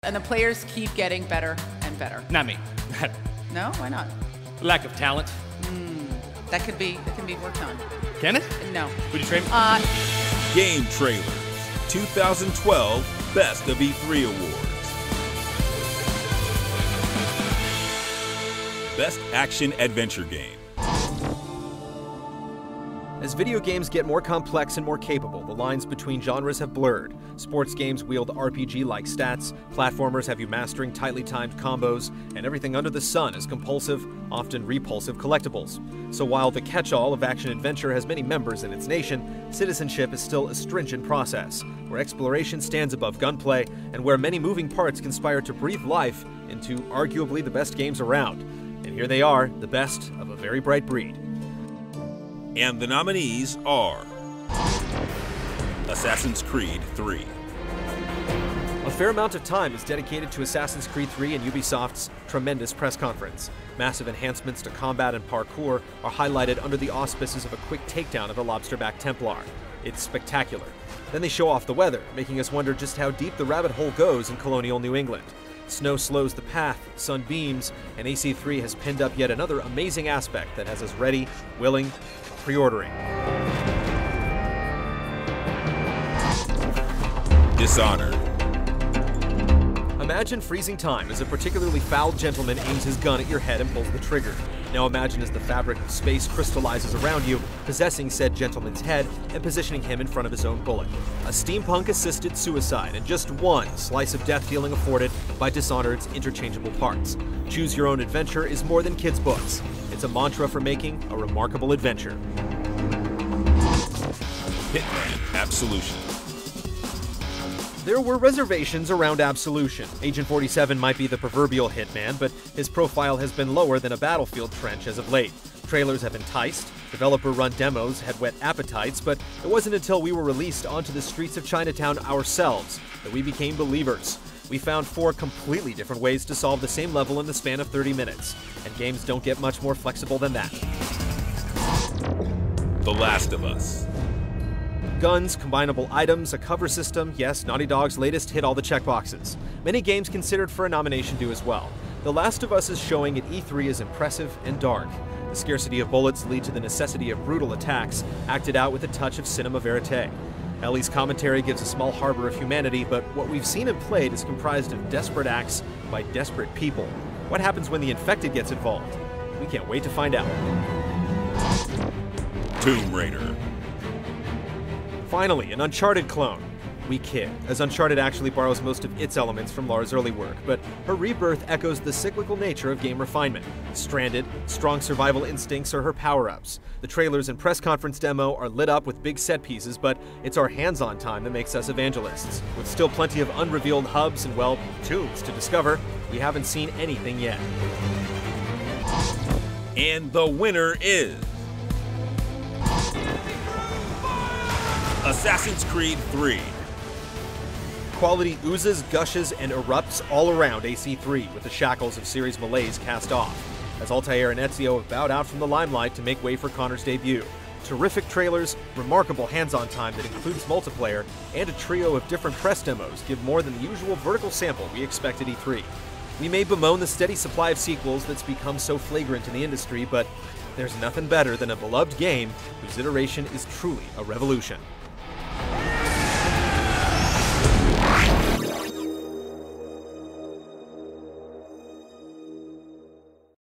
And the players keep getting better and better. Not me. No? Why not? Lack of talent. That can be worked on. Can it? No. Would you trade me? Game Trailers 2012 Best of E3 Awards. Best Action Adventure Game. As video games get more complex and more capable, the lines between genres have blurred. Sports games wield RPG-like stats, platformers have you mastering tightly timed combos, and everything under the sun is compulsive, often repulsive collectibles. So while the catch-all of action-adventure has many members in its nation, citizenship is still a stringent process, where exploration stands above gunplay, and where many moving parts conspire to breathe life into arguably the best games around. And here they are, the best of a very bright breed. And the nominees are Assassin's Creed 3. A fair amount of time is dedicated to Assassin's Creed 3 and Ubisoft's tremendous press conference. Massive enhancements to combat and parkour are highlighted under the auspices of a quick takedown of the lobsterback Templar. It's spectacular. Then they show off the weather, making us wonder just how deep the rabbit hole goes in colonial New England. Snow slows the path, sun beams, and AC3 has pinned up yet another amazing aspect that has us ready, willing, pre-ordering. Dishonored. Imagine freezing time as a particularly foul gentleman aims his gun at your head and pulls the trigger. Now imagine as the fabric of space crystallizes around you, possessing said gentleman's head and positioning him in front of his own bullet. A steampunk-assisted suicide and just one slice of death feeling afforded by Dishonored's interchangeable parts. Choose your own adventure is more than kids' books. It's a mantra for making a remarkable adventure. Hitman Absolution. There were reservations around Absolution. Agent 47 might be the proverbial hitman, but his profile has been lower than a battlefield trench as of late. Trailers have enticed, developer-run demos had whet appetites, but it wasn't until we were released onto the streets of Chinatown ourselves that we became believers. We found 4 completely different ways to solve the same level in the span of 30 minutes, and games don't get much more flexible than that. The Last of Us. Guns, combinable items, a cover system, yes, Naughty Dog's latest hit all the checkboxes. Many games considered for a nomination do as well. The Last of Us' showing at E3 is impressive and dark. The scarcity of bullets lead to the necessity of brutal attacks, acted out with a touch of cinema verite. Ellie's commentary gives a small harbor of humanity, but what we've seen and played is comprised of desperate acts by desperate people. What happens when the infected gets involved? We can't wait to find out. Tomb Raider. Finally, an Uncharted clone. We kid, as Uncharted actually borrows most of its elements from Lara's early work, but her rebirth echoes the cyclical nature of game refinement. Stranded, strong survival instincts are her power-ups. The trailers and press conference demo are lit up with big set pieces, but it's our hands-on time that makes us evangelists. With still plenty of unrevealed hubs and, well, tombs to discover, we haven't seen anything yet. And the winner is Assassin's Creed 3. Quality oozes, gushes, and erupts all around AC3 with the shackles of series malaise cast off, as Altair and Ezio have bowed out from the limelight to make way for Connor's debut. Terrific trailers, remarkable hands-on time that includes multiplayer, and a trio of different press demos give more than the usual vertical sample we expect at E3. We may bemoan the steady supply of sequels that's become so flagrant in the industry, but there's nothing better than a beloved game whose iteration is truly a revolution.